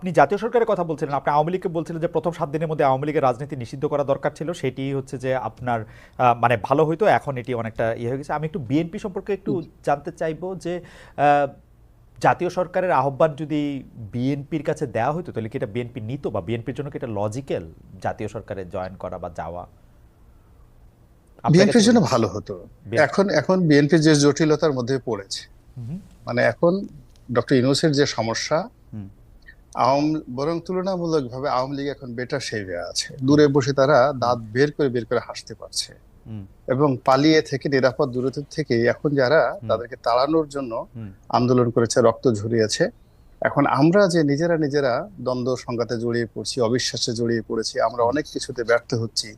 আপনি জাতীয় সরকারের কথা বলছিলেন, আপনি আওয়ামী লীগকে বলছিলেন যে প্রথম 7 দিনের মধ্যে আওয়ামী লীগের রাজনীতি নিষিদ্ধ করা দরকার ছিল, সেটি হচ্ছে যে আপনার মানে ভালো হইতো, এখন এটি অনেকটা ইয়ে হয়ে গেছে। আমি একটু বিএনপি সম্পর্কে একটু জানতে চাইবো যে আহ, জাতীয় সরকারের আহ্বান যদি বিএনপির কাছে দেওয়া হতো তাহলে কি এটা বিএনপি নিত, বা বিএনপির জন্য কি এটা লজিক্যাল জাতীয় সরকারে জয়েন করা বা যাওয়া? আপনার কাছে বিএনপির মনে জন্য হয় ভালো হতো। বিএনপি? এখন বিএনপি যে জটিলতার মধ্যে পড়েছে, হুম মানে এখন ডক্টর ইউনূসের যে সমস্যা, হুম বরং তুলনামূলক ভাবে আওয়ামী লীগ এখন বেটার শেভে আছে। হুম দূরে বসে তারা হুম দাঁত বের করে হাসতে পারছে, হুম এবং পালিয়ে থেকে নিরাপদ দূরত্ব থেকে এখন যারা হুম তাদেরকে তাড়ানোর জন্য হুম আন্দোলন করেছে, রক্ত ঝরিয়েছে, এখন আমরা যে নিজেরা নিজেরা দ্বন্দ্ব সংঘাতে জড়িয়ে পড়ছি, অবিশ্বাসে জড়িয়ে পড়েছি, আমরা হুম অনেক কিছুতে ব্যর্থ হচ্ছি,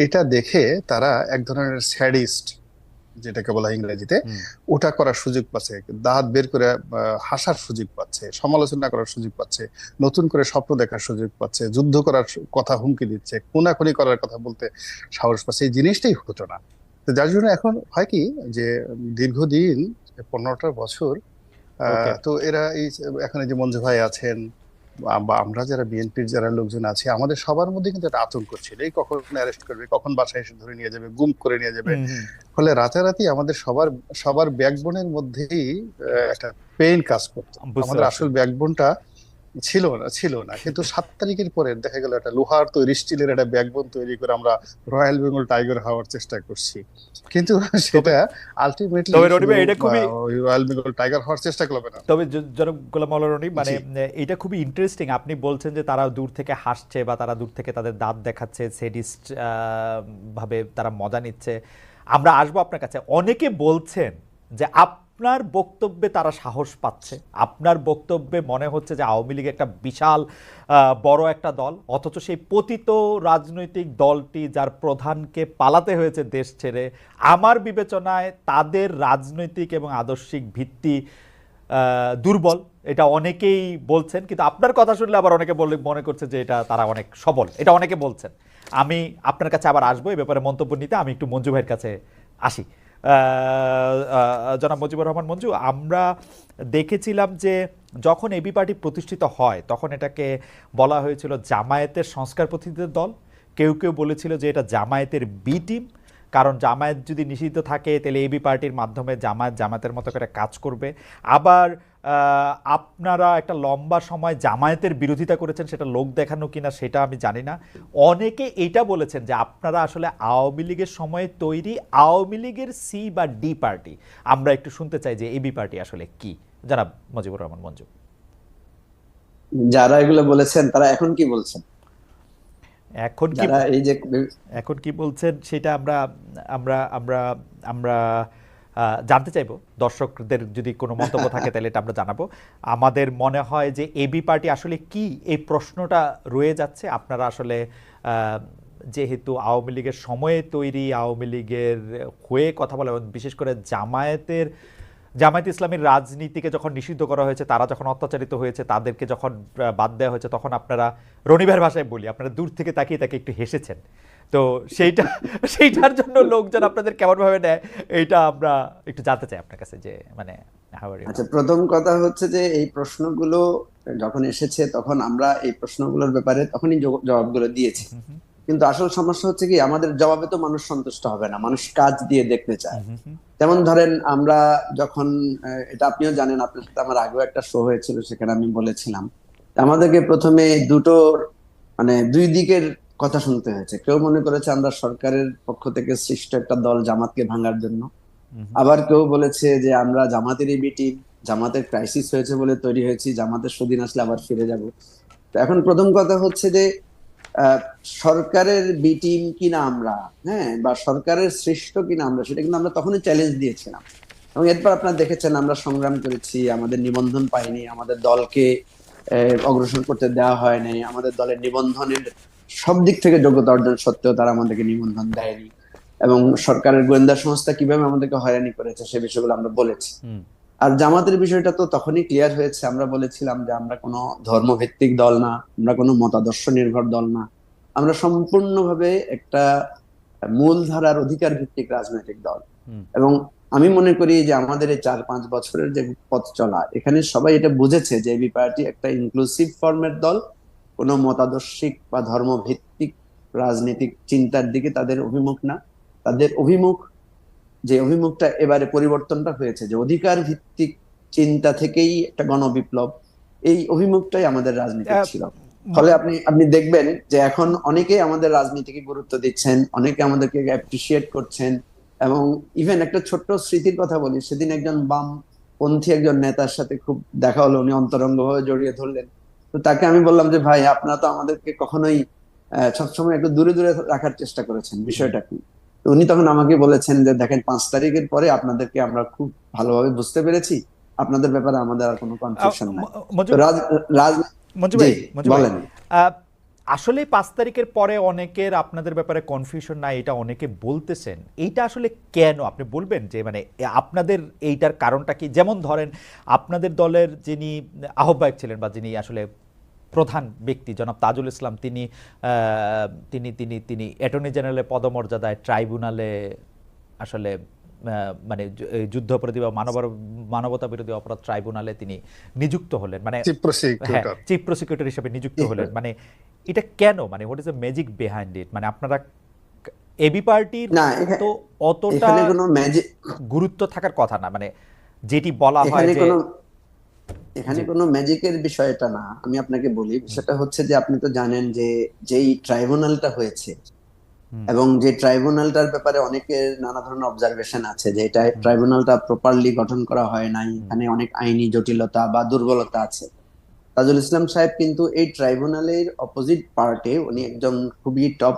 এটা দেখে তারা এক ধরনের স্যাডিস্ট, যেটাকে বলা হয় ইংরেজিতে, হুম ওটা করার সুযোগ পাচ্ছে, দাঁত বের করে হাসার সুযোগ পাচ্ছে, সমালোচনা করার সুযোগ পাচ্ছে, নতুন করে স্বপ্ন দেখার সুযোগ পাচ্ছে, যুদ্ধ করার কথা হুমকি দিচ্ছে, খুনাখুনি করার কথা বলতে সাহস পাচ্ছে। এই জিনিসটাই হতো না। তো যার জন্য এখন হয় কি, যে দীর্ঘদিন 15টা বছর ওকে। তো এরা এই এখন এই যে মঞ্জু ভাই আছেন, বা আমরা যারা বিএনপির যারা লোকজন আছে, আমাদের সবার মধ্যে কিন্তু একটা আতঙ্ক ছিল, এই কখন অ্যারেস্ট করবে, কখন বাসায় এসে ধরে নিয়ে যাবে, গুম করে নিয়ে যাবে। হুম হুম ফলে রাতারাতি আমাদের সবার সবার ব্যাকবোনের মধ্যেই একটা পেইন কাজ করতো। বুঝতে আমাদের পারছি। আসল ব্যাকবোনটা ছিল না, কিন্তু 7 তারিখের পরে দেখা গেল একটা লোহার তৈরি, স্টিলের একটা ব্যাকবোন তৈরি করে আমরা রয়্যাল বেঙ্গল টাইগার হওয়ার চেষ্টা করছি, কিন্তু তবে সেটা আলটিমেটলি তবে রনি শুধু ভাই এটা খুবই, ওই রয়্যাল বেঙ্গল টাইগার হওয়ার চেষ্টা করবে না। তবে জনাব গোলাম মাওলা রনি, মানে জি। এটা খুবই ইন্টারেস্টিং। আপনি বলছেন যে তারা দূর থেকে হাসছে বা তারা দূর থেকে তাদের দাঁত দেখাচ্ছে, সেডিস্ট ভাবে তারা মজা নিচ্ছে। আমরা আসবো আপনার কাছে। অনেকে বলছেন যে আপনার বক্তব্যে তারা সাহস পাচ্ছে, আপনার বক্তব্যে মনে হচ্ছে যে আওয়ামী লীগ একটা বিশাল বড় একটা দল, অথচ সেই পতিত রাজনৈতিক দলটি যার প্রধানকে পালাতে হয়েছে দেশ ছেড়ে, আমার বিবেচনায় তাদের রাজনৈতিক এবং আদর্শিক ভিত্তি দুর্বল। এটা অনেকেই বলছেন, কিন্তু আপনার কথা শুনলে আবার অনেকে বলে মনে করছে যে এটা তারা অনেক সবল, এটা অনেকে বলছেন। আমি আপনার কাছে আবার আসবো এই ব্যাপারে মন্তব্য নিতে। আমি একটু মঞ্জু ভাইয়ের কাছে আসি। জনাব মুজিবুর রহমান মঞ্জু, আমরা দেখেছিলাম যে যখন এবি পার্টি প্রতিষ্ঠিত হয় তখন এটাকে বলা হয়েছিল জামায়াতের সংস্কার পথিকদের দল। কেউ কেউ বলেছিল যে এটা জামায়াতের বি টিম, কারণ জামায়াত যদি নিষিদ্ধ থাকে তাহলে এবি পার্টির মাধ্যমে জামায়াত জামায়াতের মতো করে কাজ করবে। আবার আপনারা একটা লম্বা সময় জামায়াতের বিরোধিতা করেছেন, সেটা লোক দেখানো কিনা সেটা আমি জানি না। অনেকে এটা বলেছেন যে আপনারা আসলে আওয়ামী লীগের সময়ে তৈরি আওয়ামী লীগের সি বা ডি পার্টি। আমরা একটু শুনতে চাই যে এবি পার্টি আসলে কি, জানাব মুজিবুর রহমান মঞ্জু। যারা এগুলো বলেছেন তারা এখন কি বলছেন? এখন কি, যারা এই যে এখন কি বলছেন সেটা আমরা আমরা আমরা আমরা জানতে চাইবো। দর্শকদের যদি কোনো মন্তব্য থাকে তাহলে এটা আমরা জানাবো। আমাদের মনে হয় যে এবি পার্টি আসলে কি, এই প্রশ্নটা রয়ে যাচ্ছে। আপনারা আসলে যেহেতু আওয়ামী লীগের সময়ে তৈরি, আওয়ামী লীগের হয়ে কথা বলা, এবং বিশেষ করে জামায়াত ইসলামীর রাজনীতিকে যখন নিষিদ্ধ করা হয়েছে, তারা যখন অত্যাচারিত হয়েছে, তাদেরকে যখন বাদ দেওয়া হয়েছে, তখন আপনারা, রনিবের ভাষায় বলি, আপনারা দূর থেকে তাকিয়ে তাকে একটু হেসেছেন। তো সেইটার জন্য লোকজন আপনাদের কেমন ভাবে নেয়, এইটা আমরা একটু জানতে চাই আপনার কাছে যে মানে how are you আচ্ছা, now? প্রথম কথা হচ্ছে যে এই প্রশ্নগুলো যখন এসেছে তখন আমরা এই প্রশ্নগুলোর ব্যাপারে তখনই জবাবগুলো দিয়েছি। হুম হুম কিন্তু আসল সমস্যা হচ্ছে কি, আমাদের জবাবে তো মানুষ সন্তুষ্ট হবে না, মানুষ কাজ দিয়ে দেখতে চায়। হুম হুম যেমন ধরেন, আমরা যখন এটা আপনিও জানেন, আপনার সাথে আমার আগেও একটা শো হয়েছিল, সেখানে আমি বলেছিলাম আমাদেরকে প্রথমে মানে দুই দিকের কথা শুনতে হয়েছে। কেউ মনে করেছে আমরা সরকারের পক্ষ থেকে সৃষ্ট একটা দল জামাতকে ভাঙার জন্য, হুম আবার কেউ বলেছে যে আমরা জামাতেরই বি টিম, জামাতের ক্রাইসিস হয়েছে বলে তৈরি হয়েছি, জামাতের সুদিন আসলে আবার ফিরে যাব। তো এখন প্রথম কথা হচ্ছে যে আহ, সরকারের বি টিম কিনা আমরা, হ্যাঁ, বা সরকারের সৃষ্ট কিনা আমরা, সেটা কিন্তু আমরা তখনই চ্যালেঞ্জ দিয়েছিলাম। এবং এরপর আপনারা দেখেছেন আমরা সংগ্রাম করেছি, আমাদের নিবন্ধন পাইনি, আমাদের দলকে অগ্রসর করতে দেওয়া হয়নি, আমাদের দলের নিবন্ধনের সব দিক থেকে যোগ্যতা অর্জন সত্ত্বেও তারা আমাদেরকে নিবন্ধন দেয়নি, এবং সরকারের গোয়েন্দা সংস্থা কিভাবে আমাদেরকে হয়রানি করেছে সে বিষয়গুলো আমরা বলেছি। হুম আর জামাতের বিষয়টা তো তখনই ক্লিয়ার হয়েছে, আমরা বলেছিলাম যে আমরা কোনো ধর্মভিত্তিক দল না, আমরা কোনো মতাদর্শ নির্ভর দল না, আমরা সম্পূর্ণভাবে একটা মূলধারার অধিকার ভিত্তিক রাজনৈতিক দল। হুম এবং আমি মনে করি যে আমাদের এই 4-5 বছরের যে পথ চলা, এখানে সবাই এটা বুঝেছে যে এবি পার্টি একটা ইনক্লুসিভ ফর্মের দল। কোনো মতাদর্শিক বা ধর্মভিত্তিক রাজনৈতিক চিন্তার দিকে তাদের অভিমুখ না। তাদের অভিমুখ, যে অভিমুখটা এবারে পরিবর্তনটা হয়েছে, যে অধিকার ভিত্তিক চিন্তা থেকেই একটা গণবিপ্লব, এই অভিমুখটাই আমাদের রাজনীতি ছিল। ফলে আপনি দেখবেন যে এখন অনেকেই আমাদের রাজনীতিকে গুরুত্ব দিচ্ছেন, অনেকে আমাদেরকে অ্যাপ্রিসিয়েট করছেন। এবং ইভেন একটা ছোট্ট স্মৃতির কথা বলি, সেদিন একজন বামপন্থী একজন নেতার সাথে খুব দেখা হলো, উনি অন্তরঙ্গভাবে জড়িয়ে ধরলেন। তো তাকে আমি বললাম যে ভাই, আপনারা তো আমাদেরকে কখনোই সবসময় একটু দূরে দূরে রাখার চেষ্টা করেছেন, বিষয়টা কি? তো উনি তখন আমাকে বলেছেন যে দেখেন, 5 তারিখের পরে আপনাদেরকে আমরা খুব ভালোভাবে বুঝতে পেরেছি, আপনাদের ব্যাপারে আমাদের আর কোনো কনফিউশন নাই। তো মঞ্জু জি ভাই, মঞ্জু ভাই, বলেন। আসলে 5 তারিখের পরে অনেকের আপনাদের ব্যাপারে কনফিউশন নাই, এটা অনেকে বলতেছেন। এইটা আসলে কেন আপনি বলবেন? যে মানে আপনাদের এইটার কারণটা কি? যেমন ধরেন আপনাদের দলের যিনি আহ্বায়ক ছিলেন বা যিনি আসলে প্রধান ব্যক্তি জনাব তাজুল ইসলাম, তিনি তিনি তিনি তিনি অ্যাটর্নি জেনারেলের পদমর্যাদায় ট্রাইব্যুনালে আসলে মানে যুদ্ধাপরাধী বা মানবতা বিরোধী অপরাধ ট্রাইব্যুনালে তিনি নিযুক্ত হলেন, মানে চিফ প্রসিকিউটর হিসেবে নিযুক্ত হলেন। মানে এটা কেন? মানে what is the magic behind it? মানে আপনারা এবি পার্টির তো অতটা কোনো ম্যাজিক গুরুত্ব থাকার কথা না, মানে যেটি বলা হয় যে এখানে কোনো ম্যাজিকের বিষয়টা না। আমি আপনাকে বলি, সেটা হচ্ছে যে আপনি তো জানেন যে যেই ট্রাইব্যুনালটা হয়েছে এবং যে ট্রাইব্যুনালটার ব্যাপারে অনেকের নানা ধরনের অবজারভেশন আছে, যে এটা ট্রাইব্যুনালটা প্রপারলি গঠন করা হয় নাই, এখানে অনেক আইনি জটিলতা বা দুর্বলতা আছে। তাজুল ইসলাম সাহেব কিন্তু এই ট্রাইব্যুনালের অপোজিট পার্টে, উনি একজন খুবই টপ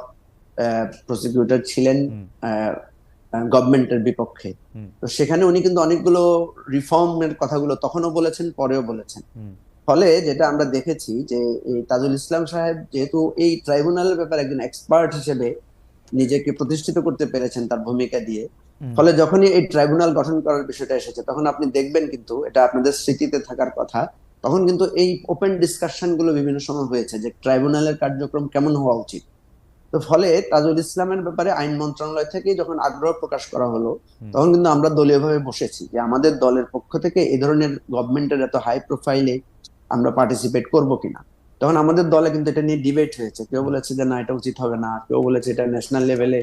প্রসিকিউটর ছিলেন গভর্নমেন্টের বিপক্ষে। তো সেখানে উনি কিন্তু অনেকগুলো রিফর্মের কথাগুলো তখনও বলেছেন, পরেও বলেছেন। ফলে যেটা আমরা দেখেছি যে এই তাজুল ইসলাম সাহেব যেহেতু এই ট্রাইব্যুনালের ব্যাপারে একজন এক্সপার্ট হিসেবে নিজেকে প্রতিষ্ঠিত করতে পেরেছেন তার ভূমিকা দিয়ে, ফলে যখনই এই ট্রাইব্যুনাল গঠন করার বিষয়টা এসেছে, তখন আপনি দেখবেন কিন্তু এটা আপনাদের স্মৃতিতে থাকার কথা, তখন কিন্তু এই ওপেন ডিসকাশন গুলো বিভিন্ন সময় হয়েছে যে ট্রাইব্যুনালের কার্যক্রম কেমন হওয়া উচিত। তো ফলে তাজুল ইসলামের ব্যাপারে আইন মন্ত্রণালয় থেকে যখন আগ্রহ প্রকাশ করা হলো, তখন কিন্তু আমরা দলীয়ভাবে বসেছি যে আমাদের দলের পক্ষ থেকে এই ধরনের গভর্নমেন্টের এত হাই প্রোফাইলে আমরা পার্টিসিপেট করব কিনা। তখন আমাদের দলে কিন্তু এটা নিয়ে ডিবেট হয়েছে, কেউ বলেছে যে না, এটা উচিত হবে না, কেউ বলেছে এটা ন্যাশনাল লেভেলে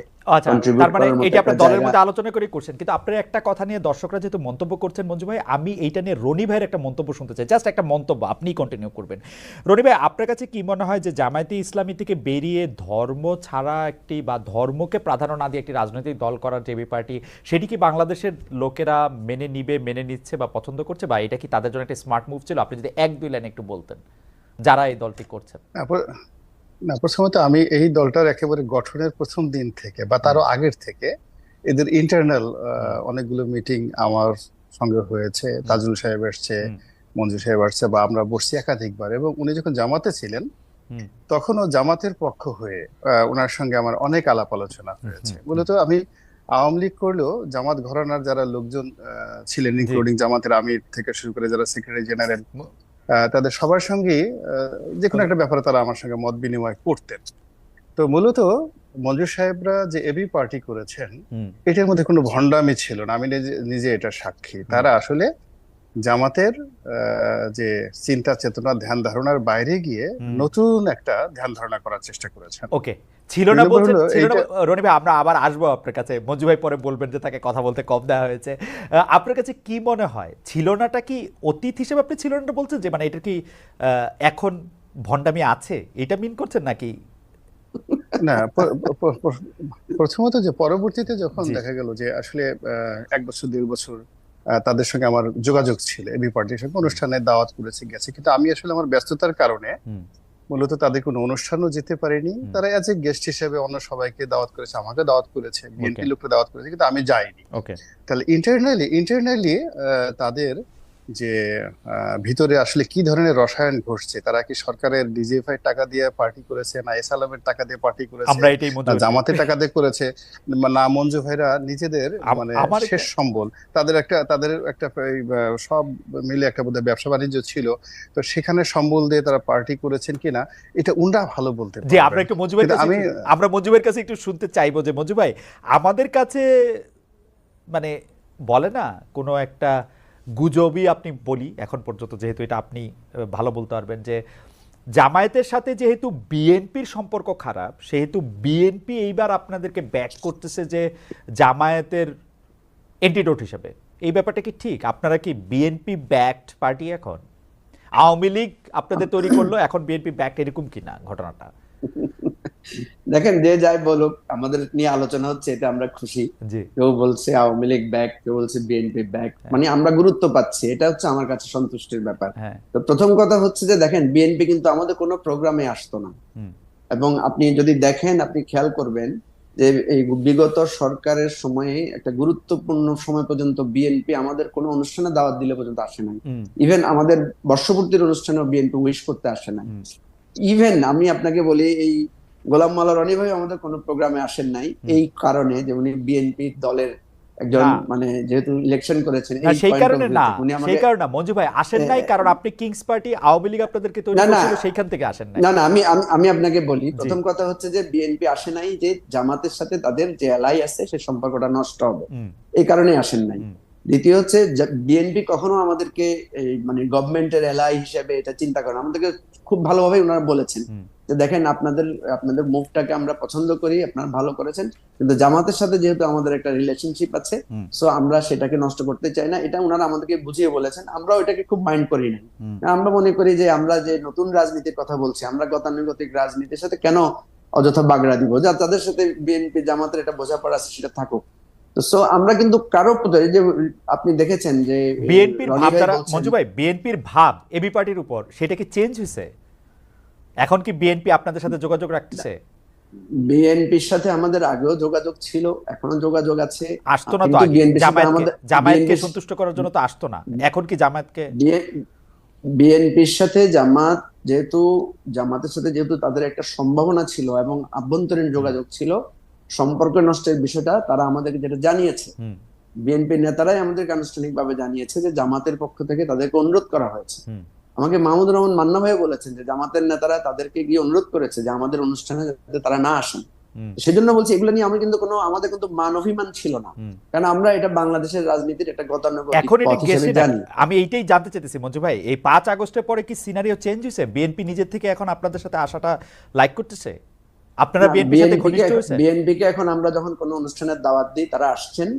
কন্ট্রিবিউট করার মতো। এটা আপনারা দলের মধ্যে আলোচনা করে করছেন, কিন্তু আপনারা একটা কথা নিয়ে দর্শকরা যেহেতু মন্তব্য করছেন, মঞ্জু ভাই, আমি এইটা নিয়ে রনি ভাইয়ের একটা মন্তব্য শুনতে চাই। জাস্ট একটা মন্তব্য, আপনি কন্টিনিউ করবেন। রনি ভাই, আপনার কাছে কি মনে হয় যে জামায়াতে ইসলামী থেকে বেরিয়ে ধর্ম ছাড়া একটি বা ধর্মকে প্রাধান্য না দিয়ে একটি রাজনৈতিক দল করার যে এবি পার্টি, সেটি কি বাংলাদেশের লোকেরা মেনে নিবে, মেনে নিচ্ছে বা পছন্দ করছে, বা এটা কি তাদের জন্য একটা স্মার্ট মুভ ছিল? আপনি যদি 1-2 লাইন একটু বলতেন যারা এই দলটি করছেন। না, প্রথমত আমি এই দলটার একেবারে গঠনের প্রথম দিন থেকে বা তারও আগের থেকে এদের ইন্টারনাল অনেকগুলো মিটিং আমার সঙ্গে হয়েছে। তাজুল সাহেব এসছে, মঞ্জু সাহেব আসছে, বা আমরা বসছি একাধিকবার। এবং উনি যখন জামাতে ছিলেন তখনও জামাতের পক্ষ হয়ে ওনার সঙ্গে আমার অনেক আলাপ আলোচনা হয়েছে। মূলত আমি আওয়ামী লীগ করলেও জামাত ঘরানার যারা লোকজন ছিলেন, ইনক্লুডিং জামাতের আমির থেকে শুরু করে যারা সেক্রেটারি জেনারেল, তাদের সবার সঙ্গে যে কোনো একটা ব্যাপারে তারা আমার সঙ্গে মত বিনিময় করতেন। তো মূলত মঞ্জুর সাহেবরা যে এবি পার্টি করেছেন, এটার মধ্যে কোনো ভণ্ডামি ছিল না। আমি নিজে এটা সাক্ষী। তারা আসলে জামাতের যে চিন্তা চেতনা, ধ্যান ধারণার বাইরে গিয়ে নতুন একটা ধ্যান ধারণা করার চেষ্টা করেছেন। ওকে, ছিল না বলছেন, ছিল না। রনি ভাই, আমরা আবার আসবো আপনার কাছে। মঞ্জু ভাই পরে বলবেন যে তাকে কথা বলতে কম দেওয়া হয়েছে। আপনার কাছে কি মনে হয়, ছিল নাটা কি অতীত হিসেবে আপনি ছিল নাটা বলছেন, যে মানে এটা কি এখন ভণ্ডামি আছে, এটা মিন করছেন নাকি? না, প্রথমত যে পরবর্তীতে যখন দেখা গেল যে আসলে 1 বছর 1.5 বছর তাদের সঙ্গে আমার যোগাযোগ ছিল, এবি পার্টির সঙ্গে অনুষ্ঠানে দাওয়াত করেছে, গেছে, কিন্তু আমি আসলে আমার ব্যস্ততার কারণে মূলত তাদের কোনো অনুষ্ঠানও যেতে পারিনি। তারা অ্যাজ এ গেস্ট হিসেবে অন্য সবাইকে দাওয়াত করেছে, আমাকে দাওয়াত করেছে, বিএনপি লোককে দাওয়াত করেছে, কিন্তু আমি যাইনি। তাহলে ইন্টারনালি তাদের যে ভিতরে আসলে কি ধরনের রসায়ন ঘটছে, তারা কি সরকারের ডিজিএফআই টাকা দিয়ে পার্টি করেছে, না এসালামের টাকা দিয়ে পার্টি করেছে, না জামাতের টাকা দিয়ে করেছে, না মঞ্জু ভাইরা নিজেদের মানে শেষ সম্বল, তাদের একটা সব মিলে একটা বোধহয় ব্যবসা বাণিজ্য ছিল, তো সেখানে সম্বল দিয়ে তারা পার্টি করেছেন কিনা এটা উনরা ভালো বলতে পারবেন। জি, আমরা একটু মঞ্জু ভাইয়ের কাছে একটু শুনতে চাইবো যে মঞ্জু ভাই, আমাদের কাছে মানে বলে না কোনো একটা গুজবই আপনি বলি এখন পর্যন্ত, যেহেতু এটা আপনি ভালো বলতে পারবেন, যে জামায়াতের সাথে যেহেতু বিএনপির সম্পর্ক খারাপ, সেহেতু বিএনপি এইবার আপনাদেরকে ব্যাক করতেছে যে জামায়াতের অ্যান্টিডোট হিসেবে। এই ব্যাপারটা কি ঠিক? আপনারা কি বিএনপি ব্যাকড পার্টি এখন? আওয়ামী লীগ আপনাদের তৈরি করলো, এখন বিএনপি ব্যাকড, এরকম কিনা ঘটনাটা? দেখেন, যে যাই বলুক, আমাদের নিয়ে আলোচনা হচ্ছে, এটা আমরা খুশি। জি, কেউ বলছে আওয়ামী লীগ ব্যাক, কেউ বলছে বিএনপি ব্যাক, মানে আমরা গুরুত্ব পাচ্ছি, এটা হচ্ছে আমার কাছে সন্তুষ্টির ব্যাপার। হ্যাঁ, তো প্রথম কথা হচ্ছে যে দেখেন, বিএনপি কিন্তু আমাদের কোনো প্রোগ্রামে আসতো না। হুম, এবং আপনি যদি দেখেন, আপনি খেয়াল করবেন যে এই বিগত সরকারের সময়ে একটা গুরুত্বপূর্ণ সময় পর্যন্ত বিএনপি আমাদের কোনো অনুষ্ঠানে দাওয়াত দিলে পর্যন্ত আসে নাই। হুম, ইভেন আমাদের বর্ষপূর্তির অনুষ্ঠানেও বিএনপি উইশ করতে আসে নাই। হুম, ইভেন আমি আপনাকে বলি, এই গোলাম মাওলা রনি ভাই আমাদের কোনো প্রোগ্রামে আসেন নাই, এই কারণে যে উনি বিএনপি দলের একজন, না, মানে যেহেতু ইলেকশন করেছেন, না এই সেই পয়েন্ট অফ কারণে না, ভিউ উনি সেই আমাকে কারণে না মঞ্জু ভাই, আসেন নাই কারণ আপনি কিংস পার্টি, আওয়ামী লীগ আপনাদেরকে তৈরি না, না, করেছিল, সেইখান থেকে আসেন নাই। না, না, আমি আপনাকে বলি, জি, প্রথম কথা হচ্ছে যে বিএনপি আসে নাই যে জামাতের সাথে তাদের যে এলাই আছে সে সম্পর্কটা নষ্ট হবে, হুম, এই কারণে আসেন নাই। হুম, দ্বিতীয় হচ্ছে, বিএনপি কখনো আমাদেরকে এই মানে গভর্নমেন্টের এলাই হিসেবে এটা চিন্তা করেন, আমাদেরকে খুব ভালোভাবে ওনারা বলেছেন হুম, যে দেখেন, আপনাদের মুভটাকে আমরা পছন্দ করি, আপনারা ভালো করেছেন, কিন্তু জামাতের সাথে যেহেতু আমাদের একটা রিলেশনশিপ আছে, হুম, সো আমরা সেটাকে নষ্ট করতে চাই না, এটা ওনারা আমাদেরকে বুঝিয়ে বলেছেন। আমরাও এটাকে খুব মাইন্ড করি না। হুম, আমরা মনে করি যে আমরা যে নতুন রাজনীতির কথা বলছি, আমরা গতানুগতিক রাজনীতির সাথে কেন অযথা বাগড়া দিব, যা তাদের সাথে বিএনপি জামাতের এটা বোঝাপড়া আছে সেটা থাকুক। তো সো আমরা কিন্তু কারো প্রতি, এই যে আপনি দেখেছেন যে বিএনপির রনি ভাব ভাই দ্বারা, বলছেন, মঞ্জু ভাই, বিএনপির ভাব এবি পার্টির উপর, সেটা কি চেঞ্জ হয়েছে? এখন কি বিএনপি আপনাদের সাথে যোগাযোগ রাখতেছে? বিএনপির সাথে আমাদের আগেও যোগাযোগ ছিল, এখনো যোগাযোগ আছে, আসতো না তো কিন্তু আগে? বিএনপির সাথে আমাদের জামায়াতকে সন্তুষ্ট করার জন্য তো আসতো না, এখন কি জামায়াতকে? বিএনপির সাথে জামাতের সাথে যেহেতু তাদের একটা সম্ভাবনা ছিল এবং আভ্যন্তরীণ যোগাযোগ ছিল, সম্পর্ক নষ্টের বিষয়টা তারা আমাদেরকে যেটা জানিয়েছে, হুম, বিএনপির নেতারাই আমাদেরকে আনুষ্ঠানিকভাবে জানিয়েছে যে জামাতের পক্ষ থেকে তাদেরকে অনুরোধ করা হয়েছে। হুম, আমাকে মাহমুদুর রহমান মান্না ভাই বলেছেন যে জামাতের নেতারা তাদেরকে গিয়ে অনুরোধ করেছে যে আমাদের অনুষ্ঠানে যাতে তারা না আসেন। হুম, সেজন্য বলছি, এগুলো নিয়ে আমাদের কিন্তু মান অভিমান ছিল না, হুম। কারণ আমরা এটা বাংলাদেশের রাজনীতির একটা গতানুগতিক এখন এটা পথ হিসেবে গেছে না। জানি। আমি এইটাই জানতে চাইতেছি মঞ্জু ভাই, এই 5 আগস্টের পরে কি সিনারিও চেঞ্জ হয়েছে? বিএনপি নিজের থেকে এখন আপনাদের সাথে আসাটা লাইক করতেছে? আপনারা বিএনপির সাথে ঘনিষ্ঠ হয়েছে? বিএনপিকে এখন আমরা যখন কোনো অনুষ্ঠানের দাওয়াত দিই, তারা আসছেন,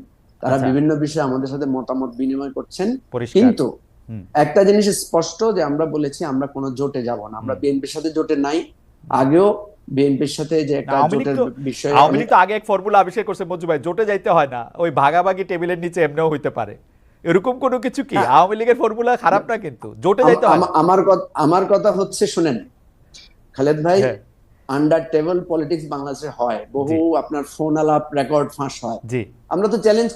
তারা আচ্ছা, বিভিন্ন বিষয়ে আমাদের সাথে মতামত বিনিময় করছেন। পরিষ্কার। কিন্তু হুম, একটা জিনিস স্পষ্ট, যে আমরা বলেছি আমরা কোনো জোটে যাব না, আমরা হুম। বিএনপির সাথে জোটে নাই। আগেও বিএনপির সাথে যে না, একটা আওয়ামী লীগ জোটের তো বিষয়ে আওয়ামী লীগ তো আগে এক ফর্মুলা আবিষ্কার করছে মঞ্জু ভাই, জোটে যাইতে হয় না, ওই ভাগাভাগি টেবিলের নিচে এমনিও হইতে পারে, এরকম কোনো কিছু কি? না, আওয়ামী লীগের ফর্মুলা খারাপ না, কিন্তু জোটে যাইতে হয় না। আমার কথা হচ্ছে, শুনেন খালেদ ভাই, হ্যাঁ, আন্ডার টেবল পলিটিক্স বাংলাদেশে হয়, বহু জি, আপনার ফোন আলাপ রেকর্ড ফাঁস হয়। জি, আমরা তো চ্যালেঞ্জ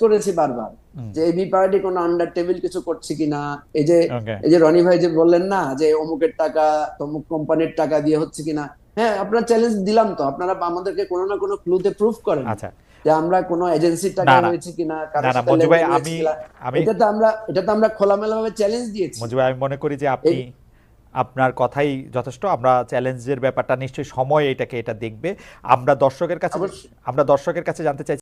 করেছি বারবার হুম, যে এবি পার্টি কোনো আন্ডার টেবিল কিছু করছে কিনা। ওকে, এই যে রনি ভাই যে বললেন না যে অমুকের টাকা তমুক কোম্পানির টাকা দিয়ে হচ্ছে কিনা, হ্যাঁ আপনার চ্যালেঞ্জ দিলাম, তো আপনারা আমাদেরকে কোনো না কোনো ক্লুতে প্রুফ করেন আচ্ছা, যে আমরা কোনো এজেন্সির না টাকা না হয়েছে কিনা, না কারোর না সাথে মঞ্জু ভাই, লেনদেন হয়েছে কিনা। আমি এটা তো আমরা খোলামেলা ভাবে চ্যালেঞ্জ দিয়েছি। মঞ্জু ভাই, আমি মনে করি যে আপনি, আপনার কথাই যথেষ্ট। আমরা চ্যালেঞ্জের ব্যাপারটা নিশ্চয়ই সময় এটা দেখবে। আমরা দর্শকের কাছে অবশ্যই। জানতে চাই